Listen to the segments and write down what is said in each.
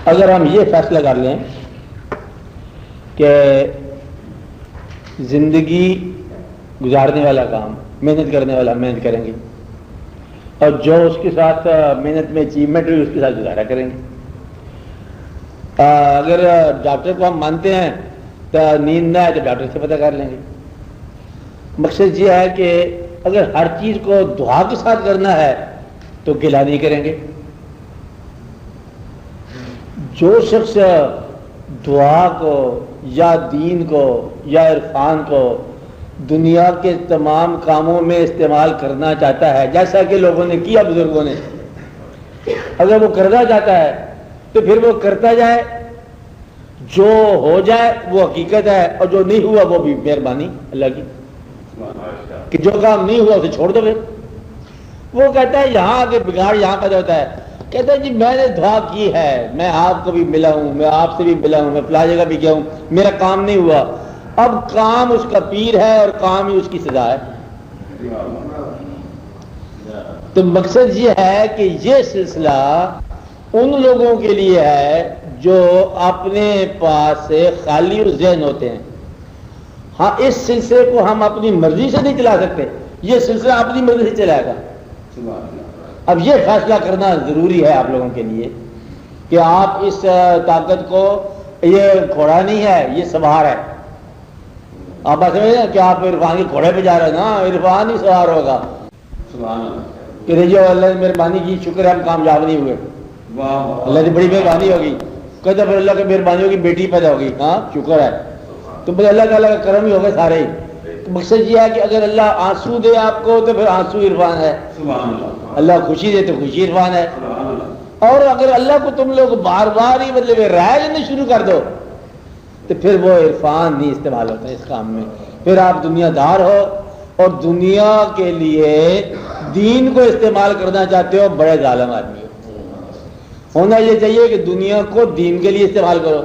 اگر ہم یہ فیصلہ کر لیں کہ زندگی گزارنے والا کام، محنت کرنے والا محنت کریں گے، اور جو اس کے ساتھ محنت میں اچیومنٹ ہوئی اس کے ساتھ گزارا کریں گے۔ اگر ڈاکٹر کو ہم مانتے ہیں تو نیند نہ ہے تو ڈاکٹر سے پتہ کر لیں گے۔ مقصد یہ ہے کہ اگر ہر چیز کو دعا کے ساتھ کرنا ہے تو گلہ نہیں کریں گے۔ جو شخص دعا کو یا دین کو یا عرفان کو دنیا کے تمام کاموں میں استعمال کرنا چاہتا ہے، جیسا کہ لوگوں نے کیا، بزرگوں نے، اگر وہ کرنا چاہتا ہے تو پھر وہ کرتا جائے، جو ہو جائے وہ حقیقت ہے، اور جو نہیں ہوا وہ بھی مہربانی اللہ کی، کہ جو کام نہیں ہوا اسے چھوڑ دو۔ پھر وہ کہتا ہے یہاں آگے بگاڑ یہاں پیدا ہوتا ہے، کہتا ہے جی میں نے دعا کی ہے، میں آپ کو بھی ملا ہوں، میں آپ سے بھی ملا ہوں، میں فلاں جگہ بھی گیا ہوں، میرا کام نہیں ہوا، اب کام اس کا پیر ہے اور کام ہی اس کی سزا ہے۔ تو مقصد یہ ہے کہ یہ سلسلہ ان لوگوں کے لیے ہے جو اپنے پاس سے خالی و ذہن ہوتے ہیں۔ ہاں اس سلسلے کو ہم اپنی مرضی سے نہیں چلا سکتے، یہ سلسلہ اپنی مرضی سے چلائے گا۔ اب یہ فیصلہ کرنا ضروری ہے آپ لوگوں کے لیے کہ آپ اس طاقت کو، یہ گھوڑا نہیں ہے، یہ سوار ہے۔ آپ بات سمجھ رہے ہیں کہ آپ عرفان کے گھوڑے پہ جا رہے ہیں نا، عرفان ہی سوار ہوگا کہ جو اللہ نے مہربانی کی، شکر ہے ہم کامیاب نہیں ہوئے، اللہ کی بڑی مہربانی ہوگی، کہتے پھر اللہ کی مہربانی ہوگی بیٹی پیدا ہوگی، ہاں شکر ہے، تو بس اللہ کا کرم ہی ہوگا سارے ہی۔ مقصد یہ ہے کہ اگر اللہ آنسو دے آپ کو تو پھر آنسو عرفان ہے، اللہ خوشی دے تو خوشی عرفان ہے، اور اگر اللہ کو تم لوگ بار بار ہی مطلب رائے لینا شروع کر دو تو پھر وہ عرفان نہیں استعمال ہوتا اس کام میں، پھر آپ دنیا دار ہو اور دنیا کے لیے دین کو استعمال کرنا چاہتے ہو، بڑے ظالم آدمی ہو۔ ہونا یہ چاہیے کہ دنیا کو دین کے لیے استعمال کرو،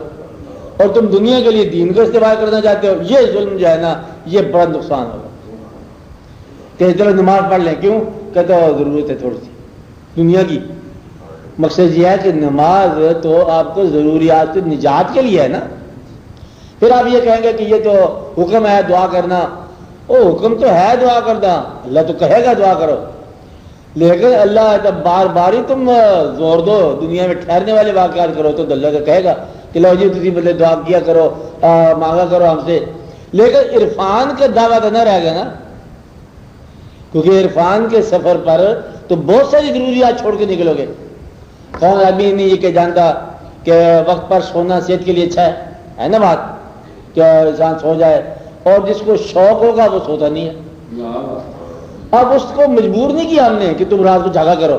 اور تم دنیا کے لیے دین کو استعمال کرنا چاہتے ہو، یہ ظلم جو ہے نا یہ بڑا نقصان ہوگا۔ کہ چلو نماز پڑھ لیں، کیوں؟ کہتے ہو ضرورت ہے تھوڑی سی دنیا کی۔ مقصد یہ ہے کہ نماز تو آپ کو ضروریات نجات کے لیے ہے نا۔ پھر آپ یہ کہیں گے کہ یہ تو حکم ہے دعا کرنا، او حکم تو ہے دعا کرنا، اللہ تو کہے گا دعا کرو، لیکن اللہ جب بار بار ہی تم زور دو دنیا میں ٹھہرنے والے واقعات کرو تو اللہ کا کہے گا کہ لو جی تسی بدلے دعا کیا کرو، مانگا کرو ہم سے، لیکن عرفان کا دعویٰ تو نہ رہ گیا نا، کیونکہ عرفان کے سفر پر تو بہت ساری ضروریات چھوڑ کے نکلو گے۔ کون آدمی نہیں یہ کہ جانتا کہ وقت پر سونا صحت کے لیے اچھا ہے نا بات، کہ انسان سو جائے، اور جس کو شوق ہوگا وہ سوتا نہیں ہے۔ اب اس کو مجبور نہیں کیا ہم نے کہ تم رات کو جاگا کرو،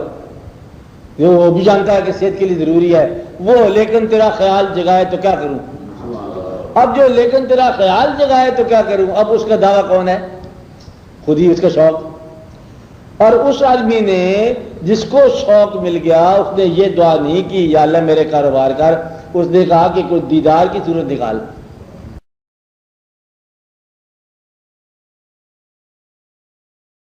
وہ بھی جانتا ہے کہ صحت کے لیے ضروری ہے وہ، لیکن تیرا خیال جگائے تو کیا کروں۔ اب جو لیکن تیرا خیال جگائے تو کیا کروں، اب اس کا دعویٰ کون ہے؟ خود ہی اس کا شوق۔ اور اس آدمی نے جس کو شوق مل گیا اس نے یہ دعا نہیں کی یا اللہ میرے کاروبار کر، اس نے کہا کہ کوئی دیدار کی صورت نکال۔